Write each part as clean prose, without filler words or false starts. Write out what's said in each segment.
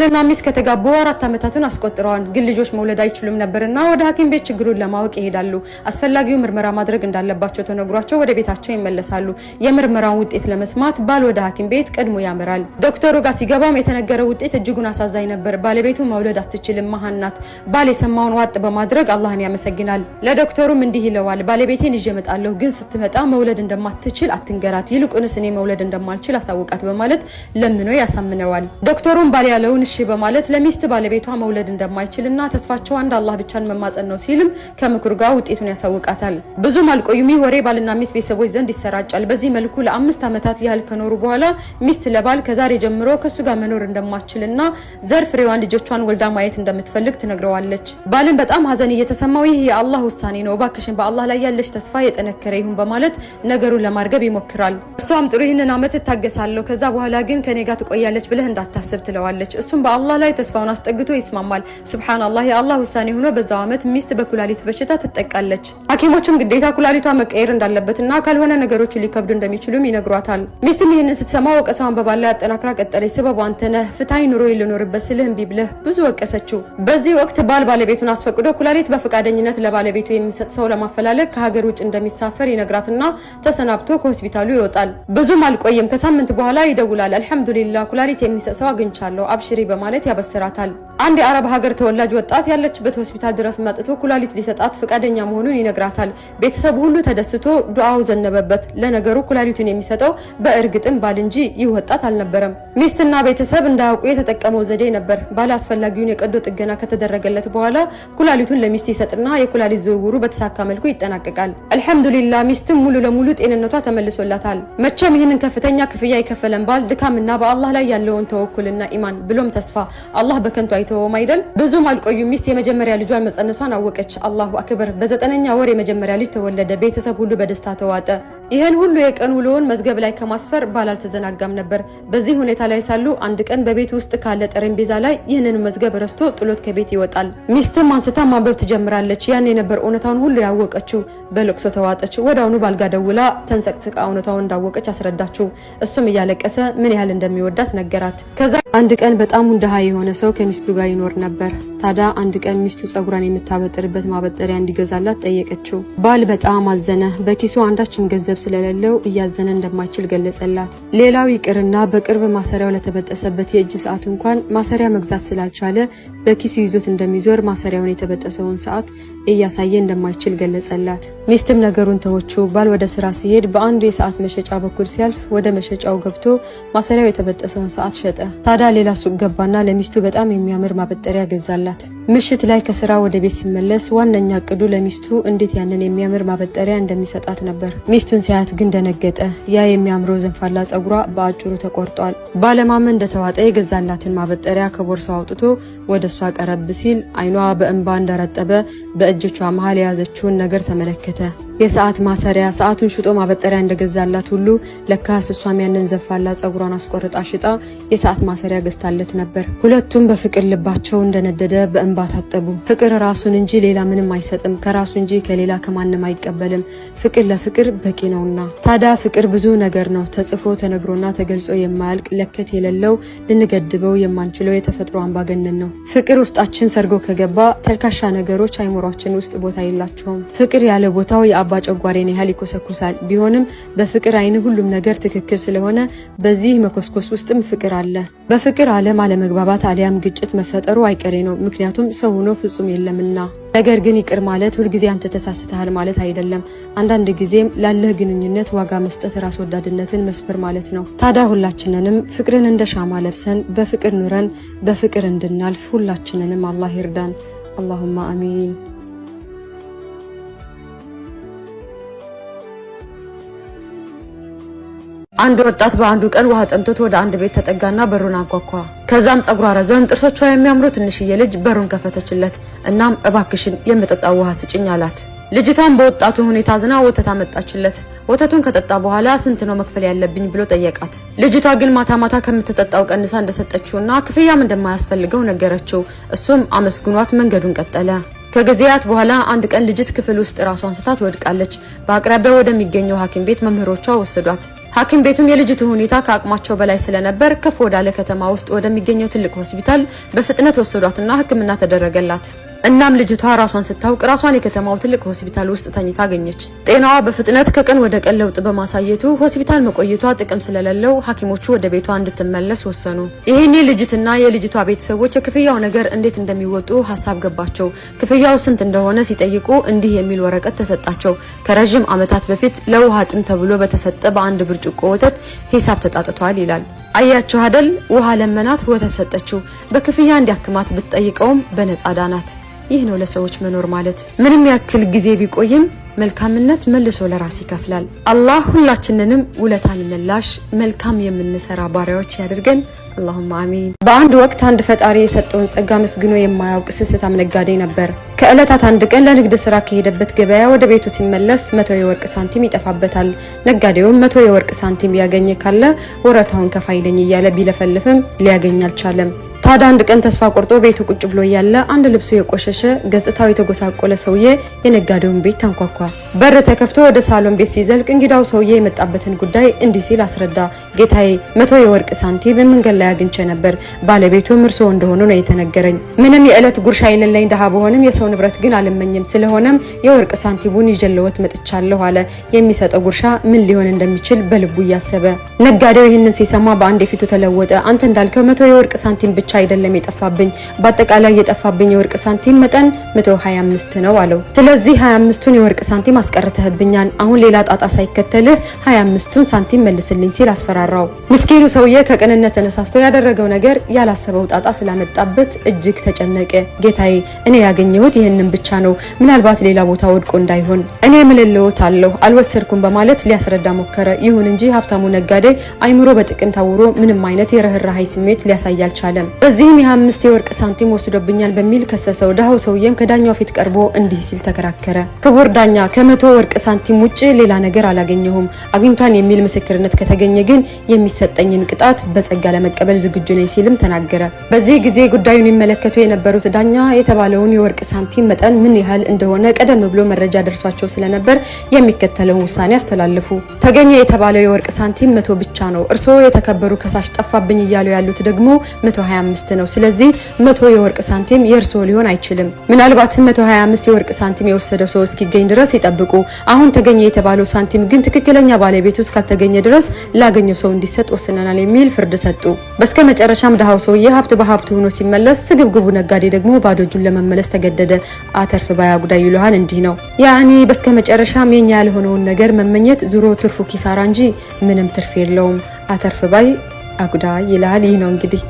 ባልና ሚስት ከተጋቡ 4 ዓመታትን አስቆጥረዋል። ግን ልጆች መውለድ አይችሉም ነበርና ወደ ሐኪም ቤት ችግሩን ለማወቅ ይሄዳሉ። አስፈላጊው ምርመራ ማድረግ እንዳለባቸው ተነግሯቸው ወደ ቤታቸው ይመለሳሉ። የምርመራውን ውጤት ለመስማት ባል ወደ ሐኪም ቤት ቀድሞ ያመራል። ዶክተሩ ጋር ሲገባም የተነገረው ውጤት እጅጉን አሳዛኝ ነበር። ባለቤቱ መውለድ አትችልም፣ መሃን ናት። ባል የሰማውን ዋጥ በማድረግ አላህን ያመሰግናል። ለዶክተሩም እንዲህ ይለዋል፣ ባለቤቴን ይዤ እመጣለሁ፣ ግን ስትመጣ መውለድ እንደማትችል አትንገራት፣ ይልቁንስ እኔ መውለድ እንደማልችል አሳውቃት በማለት ለምኖ ያሳምነዋል። ዶክተሩም ባል ያለውን እሺ በማለት ለሚስት ባለቤቷ መውለድ እንደማይችልና ተስፋቸው አንድ አላህ ብቻን መማጸን ነው ሲልም ከምክሩ ጋር ውጤቱን ያሳውቃታል። ብዙም አልቆዩም ወሬ ባልና ሚስት ቤተሰቦች ዘንድ ይሰራጫል። በዚህ መልኩ ለ5 ዓመታት ያህል ከኖሩ በኋላ ሚስት ለባል ከዛሬ ጀምሮ ከሱ ጋር መኖር እንደማትችልና ዘር ፍሬዋን ልጆቿን ወልዳ ማየት እንደምትፈልግ ትነግረዋለች። ባልን በጣም ሀዘን እየተሰማው ይህ የአላህ ውሳኔ ነው፣ እባክሽን በአላህ ላይ ያለሽ ተስፋ የጠነከረ ይሁን በማለት ነገሩን ለማርገብ ይሞክራል። እሷም ጥሩ ይህንን ዓመት እታገሳለሁ፣ ከዛ በኋላ ግን ከኔ ጋር ትቆያለች ብለህ እንዳታስብ ትለዋለች። እሱም በአላህ ላይ ተስፋውን አስጠግቶ ይስማማል። ሱብሃንአላህ የአላህ ውሳኔ ሆኖ በዛው ዓመት ሚስት በኩላሊት በሽታ ትጠቃለች። ሐኪሞቹም ግዴታ ኩላሊቷ መቀየር እንዳለበትና ካልሆነ ነገሮች ሊከብዱ እንደሚችሉም ይነግሯታል። ሚስትም ይህንን ስትሰማ ወቀሳዋን በባል ላይ አጠናክራ ቀጠለች። ሰበቡ አንተ ነህ፣ ፍትሃዊ ኑሮ ልኖርበት ስልህ እምቢ ብለህ ብዙ ወቀሰችው። በዚህ ወቅት ባል ባለቤቱን አስፈቅዶ ኩላሊት በፈቃደኝነት ለባለቤቱ የሚሰጥ ሰው ለማፈላለግ ከሀገር ውጭ እንደሚሳፈር ይነግራትና ተሰናብቶ ከሆስፒታሉ ይወጣል። ብዙም አልቆየም፣ ከሳምንት በኋላ ይደውላል። አልሐምዱሊላህ ኩላሊት የሚሰጥ ሰው አግኝቻለሁ አብሽሪ በማለት ያበስራታል። አንድ የአረብ ሀገር ተወላጅ ወጣት ያለችበት ሆስፒታል ድረስ መጥቶ ኩላሊት ሊሰጣት ፈቃደኛ መሆኑን ይነግራታል። ቤተሰቡ ሁሉ ተደስቶ ዱዓው ዘነበበት። ለነገሩ ኩላሊቱን የሚሰጠው በእርግጥም ባል እንጂ ይህ ወጣት አልነበረም። ሚስትና ቤተሰብ እንዳያውቁ የተጠቀመው ዘዴ ነበር። ባል አስፈላጊውን የቀዶ ጥገና ከተደረገለት በኋላ ኩላሊቱን ለሚስት ይሰጥና የኩላሊት ዝውውሩ በተሳካ መልኩ ይጠናቀቃል። አልሐምዱሊላህ ሚስትም ሙሉ ለሙሉ ጤንነቷ ተመልሶላታል። መቼም ይህንን ከፍተኛ ክፍያ የከፈለን ባል ድካምና በአላህ ላይ ያለውን ተወኩልና ኢማን ብሎም ተስፋ አላህ በከንቱ አይተወውም አይደል? ብዙም አልቆዩ ሚስት የመጀመሪያ ልጇን መጸነሷን አወቀች። አላሁ አክበር! በ9ኛ ወር የመጀመሪያ ልጅ ተወለደ። ቤተሰብ ሁሉ በደስታ ተዋጠ። ይህን ሁሉ የቀን ውሎውን መዝገብ ላይ ከማስፈር ባል አልተዘናጋም ነበር። በዚህ ሁኔታ ላይ ሳሉ አንድ ቀን በቤት ውስጥ ካለ ጠረጴዛ ላይ ይህንን መዝገብ ረስቶ ጥሎት ከቤት ይወጣል። ሚስትም አንስታ ማንበብ ትጀምራለች። ያኔ ነበር እውነታውን ሁሉ ያወቀችው። በለቅሶ ተዋጠች። ወዲያውኑ ባልጋ ደውላ ተንሰቅስቃ እውነታውን እንዳወቀች አስረዳችው። እሱም እያለቀሰ ምን ያህል እንደሚወዳት ነገራት። ከዛ አንድ ቀን በጣም ድሃ የሆነ ሰው ከሚስቱ ጋር ይኖር ነበር። ታዲያ አንድ ቀን ሚስቱ ጸጉሯን የምታበጥርበት ማበጠሪያ እንዲገዛላት ጠየቀችው። ባል በጣም አዘነ። በኪሱ አንዳችም ገንዘብ ስለሌለው እያዘነ እንደማይችል ገለጸላት። ሌላው ይቅርና በቅርብ ማሰሪያው ለተበጠሰበት የእጅ ሰዓት እንኳን ማሰሪያ መግዛት ስላልቻለ በኪሱ ይዞት እንደሚዞር ማሰሪያውን የተበጠሰውን ሰዓት እያሳየ እንደማይችል ገለጸላት። ሚስትም ነገሩን ተወችው። ባል ወደ ስራ ሲሄድ በአንዱ የሰዓት መሸጫ በኩል ሲያልፍ ወደ መሸጫው ገብቶ ማሰሪያው የተበጠሰውን ሰዓት ሸጠ። ታዲያ ሌላ ሱቅ ገባና ለሚስቱ በጣም የሚያምር ማበጠሪያ ገዛላት። ምሽት ላይ ከስራ ወደ ቤት ሲመለስ ዋነኛ እቅዱ ለሚስቱ እንዴት ያንን የሚያምር ማበጠሪያ እንደሚሰጣት ነበር። ሚስቱን ሲያት ግን ደነገጠ። ያ የሚያምረው ዘንፋላ ጸጉሯ በአጭሩ ተቆርጧል። ባለማመን እንደተዋጠ የገዛላትን ማበጠሪያ ከቦርሳው አውጥቶ ወደ እሷ ቀረብ ሲል አይኗ በእንባ እንደረጠበ በእጆቿ መሃል የያዘችውን ነገር ተመለከተ። የሰዓት ማሰሪያ ሰዓቱን ሽጦ ማበጠሪያ እንደገዛላት ሁሉ ለካስ እሷም ያንን ዘንፋላ ጸጉሯን አስቆርጣ ሽጣ የሰዓት ማሰሪያ ገዝታለት ነበር። ሁለቱም በፍቅር ልባቸው እንደነደደ በእንባ ታጠቡ። ፍቅር ራሱን እንጂ ሌላ ምንም አይሰጥም፣ ከራሱ እንጂ ከሌላ ከማንም አይቀበልም። ፍቅር ለፍቅር በቂ ነውና። ታዲያ ፍቅር ብዙ ነገር ነው። ተጽፎ ተነግሮና ተገልጾ የማያልቅ ለከት የሌለው ልንገድበው የማንችለው የተፈጥሮ አምባገነን ነው። ፍቅር ውስጣችን ሰርጎ ከገባ ተልካሻ ነገሮች አይምሯችን ውስጥ ቦታ የላቸውም። ፍቅር ያለ ቦታው የአባ ጨጓሬን ያህል ይኮሰኩሳል። ቢሆንም በፍቅር አይን ሁሉም ነገር ትክክል ስለሆነ በዚህ መኮስኮስ ውስጥም ፍቅር አለ። በፍቅር ዓለም አለመግባባት አሊያም ግጭት መፈጠሩ አይቀሬ ነው። ምክንያቱም ሰው ሆኖ ፍጹም የለምና። ነገር ግን ይቅር ማለት ሁልጊዜ አንተ ተሳስተሃል ማለት አይደለም። አንዳንድ ጊዜም ላለህ ግንኙነት ዋጋ መስጠት ራስ ወዳድነትን መስፈር ማለት ነው። ታዲያ ሁላችንንም ፍቅርን እንደ ሻማ ለብሰን በፍቅር ኑረን በፍቅር እንድናልፍ ሁላችንንም አላህ ይርዳን። አላሁማ አሚን። አንድ ወጣት በአንዱ ቀን ውሃ ጠምቶት ወደ አንድ ቤት ተጠጋና በሩን አንኳኳ። ከዛም ጸጉሯ ረዘም ጥርሶቿ የሚያምሩ ትንሽዬ ልጅ በሩን ከፈተችለት። እናም እባክሽን የምጠጣው ውሃ ስጭኝ አላት። ልጅቷን በወጣቱ ሁኔታ አዝና ወተት አመጣችለት። ወተቱን ከጠጣ በኋላ ስንት ነው መክፈል ያለብኝ ብሎ ጠየቃት። ልጅቷ ግን ማታ ማታ ከምትጠጣው ቀንሳ እንደሰጠችውና ክፍያም እንደማያስፈልገው ነገረችው። እሱም አመስግኗት መንገዱን ቀጠለ። ከጊዜያት በኋላ አንድ ቀን ልጅት ክፍል ውስጥ ራሷን ስታ ትወድቃለች። በአቅራቢያው ወደሚገኘው ሐኪም ቤት መምህሮቿ ወሰዷት። ሐኪም ቤቱም የልጅቱ ሁኔታ ከአቅማቸው በላይ ስለነበር ከፍ ወዳለ ከተማ ውስጥ ወደሚገኘው ትልቅ ሆስፒታል በፍጥነት ወሰዷትና ሕክምና ተደረገላት። እናም ልጅቷ ራሷን ስታውቅ ራሷን የከተማው ትልቅ ሆስፒታል ውስጥ ተኝታ አገኘች። ጤናዋ በፍጥነት ከቀን ወደ ቀን ለውጥ በማሳየቱ ሆስፒታል መቆየቷ ጥቅም ስለሌለው ሐኪሞቹ ወደ ቤቷ እንድትመለስ ወሰኑ። ይሄኔ ልጅትና የልጅቷ ቤተሰቦች የክፍያው ነገር እንዴት እንደሚወጡ ሐሳብ ገባቸው። ክፍያው ስንት እንደሆነ ሲጠይቁ እንዲህ የሚል ወረቀት ተሰጣቸው። ከረጅም ዓመታት በፊት ለውሃ ጥም ተብሎ በተሰጠ በአንድ ብርጭቆ ወተት ሂሳብ ተጣጥቷል ይላል። አያችሁ አይደል? ውሃ ለመናት፣ ወተት ሰጠችው። በክፍያ እንዲያክማት ብትጠይቀውም በነፃ ዳናት። ይህ ነው ለሰዎች መኖር ማለት። ምንም ያክል ጊዜ ቢቆይም መልካምነት መልሶ ለራስ ይከፍላል። አላህ ሁላችንንም ውለታን መላሽ መልካም የምንሰራ ባሪያዎች ያድርገን። اللهم آمين። በአንድ ወቅት አንድ ፈጣሪ የሰጠውን ጸጋ መስግኖ የማያውቅ ስስታም ነጋዴ ነበር። ከእለታት አንድ ቀን ለንግድ ስራ ከሄደበት ገበያ ወደ ቤቱ ሲመለስ 100 የወርቅ ሳንቲም ይጠፋበታል። ነጋዴውም 100 የወርቅ ሳንቲም ያገኘ ካለ ወረታውን ከፋይለኝ እያለ ቢለፈልፍም ሊያገኝ አልቻለም። ታዲያ አንድ ቀን ተስፋ ቆርጦ ቤቱ ቁጭ ብሎ ያለ አንድ ልብሱ የቆሸሸ ገጽታው የተጎሳቆለ ሰውዬ የነጋዴውን ቤት ተንኳኳ። በር ተከፍቶ ወደ ሳሎን ቤት ሲዘልቅ እንግዳው ሰውዬ የመጣበትን ጉዳይ እንዲህ ሲል አስረዳ። ጌታዬ 100 የወርቅ ሳንቲም መንገድ ላይ አግኝቼ ነበር። ባለቤቱም እርስዎ እንደሆኑ ነው የተነገረኝ። ምንም የዕለት ጉርሻ የሌለኝ ድሃ በሆንም የሰው ንብረት ግን አልመኝም። ስለሆነም የወርቅ ሳንቲሙን ይዤልዎት መጥቻለሁ አለ። የሚሰጠው ጉርሻ ምን ሊሆን እንደሚችል በልቡ እያሰበ። ነጋዴው ይህንን ሲሰማ በአንድ የፊቱ ተለወጠ። አንተ እንዳልከው 100 የወርቅ ሳንቲም ብቻ አይደለም የጠፋብኝ፣ በአጠቃላይ የጠፋብኝ የወርቅ ሳንቲም መጠን 125 ነው አለው። ስለዚህ 25ቱን የወርቅ ሳንቲም አስቀርተህብኛል። አሁን ሌላ ጣጣ ሳይከተልህ 25ቱን ሳንቲም መልስልኝ ሲል አስፈራራው። ምስኪኑ ሰውዬ ከቅንነት ተነሳስቶ ያደረገው ነገር ያላሰበው ጣጣ ስላመጣበት እጅግ ተጨነቀ። ጌታዬ እኔ ያገኘሁት ይህንን ብቻ ነው፣ ምናልባት ሌላ ቦታ ወድቆ እንዳይሆን እኔ ምልልዎት አለሁ አልወሰድኩም በማለት ሊያስረዳ ሞከረ። ይሁን እንጂ ሀብታሙ ነጋዴ አይምሮ በጥቅም ታውሮ ምንም አይነት የርህራሄ ስሜት ሊያሳይ አልቻለም። በዚህም የ5 የወርቅ ሳንቲም ወስዶብኛል በሚል ከሰሰው። ድሃው ሰውዬም ከዳኛው ፊት ቀርቦ እንዲህ ሲል ተከራከረ። ክቡር ዳኛ፣ ከ100 ወርቅ ሳንቲም ውጪ ሌላ ነገር አላገኘሁም። አግኝቷን የሚል ምስክርነት ከተገኘ ግን የሚሰጠኝን ቅጣት በጸጋ ለመቀበል ዝግጁ ነኝ ሲልም ተናገረ። በዚህ ጊዜ ጉዳዩን ይመለከቱ የነበሩት ዳኛ የተባለውን የወርቅ ሳንቲም መጠን ምን ያህል እንደሆነ ቀደም ብሎ መረጃ ደርሷቸው ስለነበር የሚከተለውን ውሳኔ አስተላለፉ። ተገኘ የተባለው የወርቅ ሳንቲም 100 ብቻ ነው። እርስዎ የተከበሩ ከሳሽ ጠፋብኝ እያሉ ያሉት ደግሞ 125 ነው። ስለዚህ 100 የወርቅ ሳንቲም የእርስዎ ሊሆን አይችልም። ምናልባት 125 የወርቅ ሳንቲም የወሰደው ሰው እስኪገኝ ድረስ ይጠብቁ። አሁን ተገኘ የተባለው ሳንቲም ግን ትክክለኛ ባለቤቱ እስካልተገኘ ድረስ ላገኘው ሰው እንዲሰጥ ወስነናል የሚል ፍርድ ሰጡ። በስከመጨረሻም ድሃው ሰውዬ ሀብት በሀብት ሆኖ ሲመለስ፣ ስግብግቡ ነጋዴ ደግሞ ባዶ እጁን ለመመለስ ተገደደ። አተርፍ ባያ ጉዳይ ይሉሃል እንዲህ ነው። ያኔ በስከመጨረሻም የኛ ያልሆነውን ነገር መመኘት ዙሮ ትርፉ ኪሳራ እንጂ ምንም ትርፍ የለውም። አተርፍ ባይ አጉዳይ ይላል። ይህ ነው እንግዲህ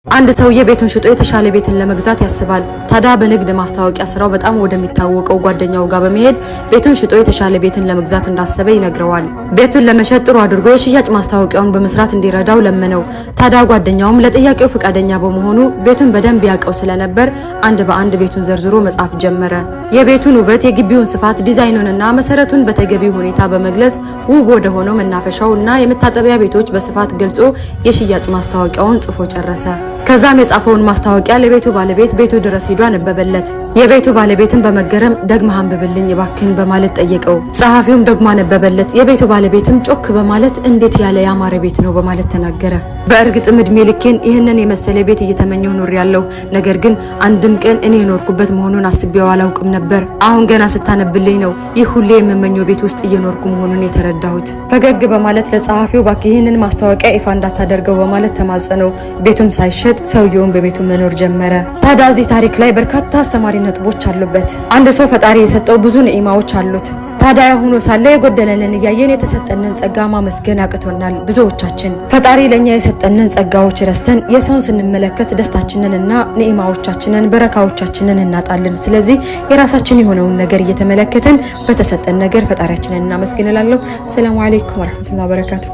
አንድ ሰውዬ ቤቱን ሽጦ የተሻለ ቤትን ለመግዛት ያስባል። ታዲያ በንግድ ማስታወቂያ ስራው በጣም ወደሚታወቀው ጓደኛው ጋር በመሄድ ቤቱን ሽጦ የተሻለ ቤትን ለመግዛት እንዳሰበ ይነግረዋል። ቤቱን ለመሸጥ ጥሩ አድርጎ የሽያጭ ማስታወቂያውን በመስራት እንዲረዳው ለመነው። ታዲያ ጓደኛውም ለጥያቄው ፈቃደኛ በመሆኑ ቤቱን በደንብ ያውቀው ስለነበር አንድ በአንድ ቤቱን ዘርዝሮ መጻፍ ጀመረ። የቤቱን ውበት፣ የግቢውን ስፋት፣ ዲዛይኑንና መሰረቱን በተገቢው ሁኔታ በመግለጽ ውብ ወደ ሆነው መናፈሻውና የመታጠቢያ ቤቶች በስፋት ገልጾ የሽያጭ ማስታወቂያውን ጽፎ ጨረሰ። ከዛም የጻፈውን ማስታወቂያ ለቤቱ ባለቤት ቤቱ ድረስ ሄዶ አነበበለት። የቤቱ ባለቤትን በመገረም ደግመህ አንብብልኝ እባክህን በማለት ጠየቀው። ጸሐፊውም ደግሞ አነበበለት። የቤቱ ባለቤትም ጮክ በማለት እንዴት ያለ ያማረ ቤት ነው በማለት ተናገረ። በእርግጥም እድሜ ልኬን ይህንን የመሰለ ቤት እየተመኘሁ ኖሬያለሁ። ነገር ግን አንድም ቀን እኔ የኖርኩበት መሆኑን አስቤው አላውቅም ነበር። አሁን ገና ስታነብልኝ ነው ይህ ሁሌ የምመኘው ቤት ውስጥ እየኖርኩ መሆኑን የተረዳሁት። ፈገግ በማለት ለጸሐፊው እባክህ ይህንን ማስታወቂያ ይፋ እንዳታደርገው በማለት ተማጸነው። ቤቱም ሳይሸጥ ሰውየውን በቤቱ መኖር ጀመረ። ታዲያ እዚህ ታሪክ ላይ በርካታ አስተማሪ ነጥቦች አሉበት። አንድ ሰው ፈጣሪ የሰጠው ብዙ ንዒማዎች አሉት። ታዲያ ሆኖ ሳለ የጎደለንን እያየን የተሰጠንን ጸጋ ማመስገን አቅቶናል። ብዙዎቻችን ፈጣሪ ለኛ የሰጠንን ጸጋዎች ረስተን የሰውን ስንመለከት ደስታችንንና ንዒማዎቻችንን በረካዎቻችንን እናጣለን። ስለዚህ የራሳችን የሆነውን ነገር እየተመለከትን በተሰጠን ነገር ፈጣሪያችንን እናመስግን እላለሁ። ሰላም አለይኩም ወራህመቱላሂ ወበረካቱ።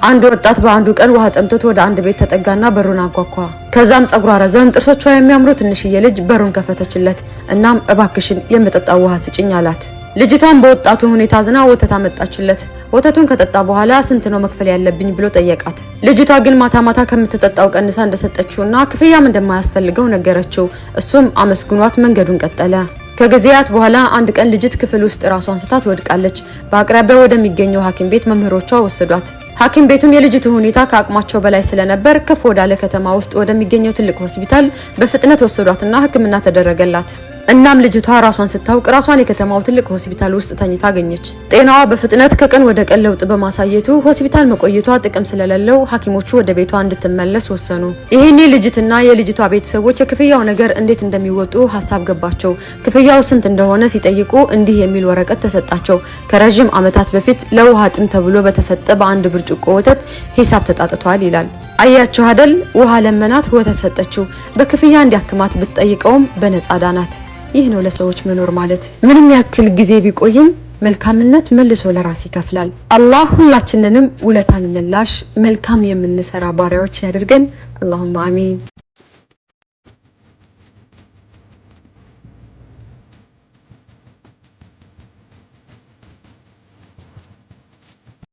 አንድ ወጣት በአንዱ ቀን ውሃ ጠምቶት ወደ አንድ ቤት ተጠጋና በሩን አንኳኳ። ከዛም ጸጉሯ ረዘም ጥርሶቿ የሚያምሩ ትንሽዬ ልጅ በሩን ከፈተችለት። እናም እባክሽን የምጠጣው ውሃ ስጭኝ አላት። ልጅቷን በወጣቱ ሁኔታ አዝና ወተት አመጣችለት። ወተቱን ከጠጣ በኋላ ስንት ነው መክፈል ያለብኝ ብሎ ጠየቃት። ልጅቷ ግን ማታ ማታ ከምትጠጣው ቀንሳ እንደሰጠችውና ክፍያም እንደማያስፈልገው ነገረችው። እሱም አመስግኗት መንገዱን ቀጠለ። ከጊዜያት በኋላ አንድ ቀን ልጅት ክፍል ውስጥ ራሷን ስታ ትወድቃለች። በአቅራቢያው ወደሚገኘው ሐኪም ቤት መምህሮቿ ወሰዷት። ሐኪም ቤቱም የልጅቱ ሁኔታ ከአቅማቸው በላይ ስለነበር ከፍ ወዳለ ከተማ ውስጥ ወደሚገኘው ትልቅ ሆስፒታል በፍጥነት ወሰዷትና ሕክምና ተደረገላት። እናም ልጅቷ ራሷን ስታውቅ ራሷን የከተማው ትልቅ ሆስፒታል ውስጥ ተኝታ አገኘች። ጤናዋ በፍጥነት ከቀን ወደ ቀን ለውጥ በማሳየቱ ሆስፒታል መቆየቷ ጥቅም ስለሌለው ሐኪሞቹ ወደ ቤቷ እንድትመለስ ወሰኑ። ይሄኔ ልጅትና የልጅቷ ቤተሰቦች የክፍያው ነገር እንዴት እንደሚወጡ ሐሳብ ገባቸው። ክፍያው ስንት እንደሆነ ሲጠይቁ እንዲህ የሚል ወረቀት ተሰጣቸው። ከረጅም ዓመታት በፊት ለውሃ ጥም ተብሎ በተሰጠ በአንድ ብርጭቆ ወተት ሂሳብ ተጣጥቷል ይላል። አያችሁ አይደል? ውሃ ለመናት፣ ወተት ሰጠችው። በክፍያ እንዲያክማት ብትጠይቀውም በነፃ ዳናት። ይህ ነው ለሰዎች መኖር ማለት። ምንም ያክል ጊዜ ቢቆይም መልካምነት መልሶ ለራስ ይከፍላል። አላህ ሁላችንንም ውለታን ምላሽ መልካም የምንሰራ ባሪያዎች ያድርገን። አላሁማ አሚን።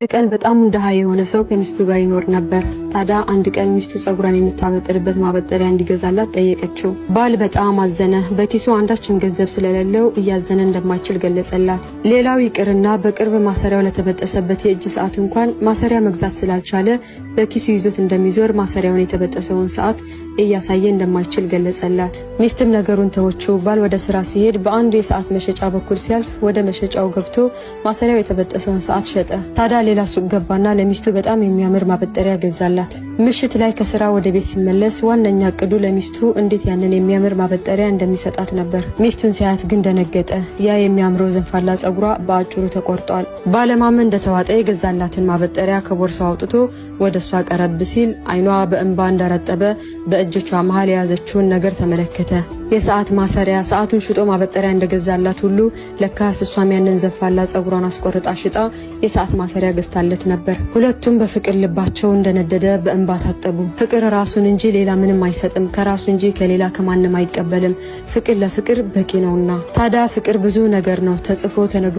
ቀን በጣም ደሃ የሆነ ሰው ከሚስቱ ጋር ይኖር ነበር። ታዲያ አንድ ቀን ሚስቱ ጸጉሯን የምታበጥርበት ማበጠሪያ እንዲገዛላት ጠየቀችው። ባል በጣም አዘነ። በኪሱ አንዳችም ገንዘብ ስለሌለው እያዘነ እንደማይችል ገለጸላት። ሌላው ይቅርና በቅርብ ማሰሪያው ለተበጠሰበት የእጅ ሰዓት እንኳን ማሰሪያ መግዛት ስላልቻለ በኪሱ ይዞት እንደሚዞር ማሰሪያውን የተበጠሰውን ሰዓት እያሳየ እንደማይችል ገለጸላት። ሚስትም ነገሩን ተወችው። ባል ወደ ስራ ሲሄድ በአንዱ የሰዓት መሸጫ በኩል ሲያልፍ ወደ መሸጫው ገብቶ ማሰሪያው የተበጠሰውን ሰዓት ሸጠ። ታዲያ ሌላ ሱቅ ገባና ለሚስቱ በጣም የሚያምር ማበጠሪያ ገዛላት። ምሽት ላይ ከስራ ወደ ቤት ሲመለስ ዋነኛ እቅዱ ለሚስቱ እንዴት ያንን የሚያምር ማበጠሪያ እንደሚሰጣት ነበር። ሚስቱን ሲያያት ግን ደነገጠ። ያ የሚያምረው ዘንፋላ ጸጉሯ በአጭሩ ተቆርጧል። ባለማመን እንደተዋጠ የገዛላትን ማበጠሪያ ከቦርሳው አውጥቶ ወደ እሷ ቀረብ ሲል አይኗ በእንባ እንደረጠበ በእጆቿ መሃል የያዘችውን ነገር ተመለከተ። የሰዓት ማሰሪያ፣ ሰዓቱን ሽጦ ማበጠሪያ እንደገዛላት ሁሉ ለካስ እሷም ያንን ዘንፋላ ጸጉሯን አስቆርጣ ሽጣ የሰዓት ማሰሪያ ገዝታለት ነበር። ሁለቱም በፍቅር ልባቸው እንደነደደ በእንባ ታጠቡ። ፍቅር ራሱን እንጂ ሌላ ምንም አይሰጥም፣ ከራሱ እንጂ ከሌላ ከማንም አይቀበልም። ፍቅር ለፍቅር በቂ ነውና። ታዲያ ፍቅር ብዙ ነገር ነው፣ ተጽፎ ተነግሮ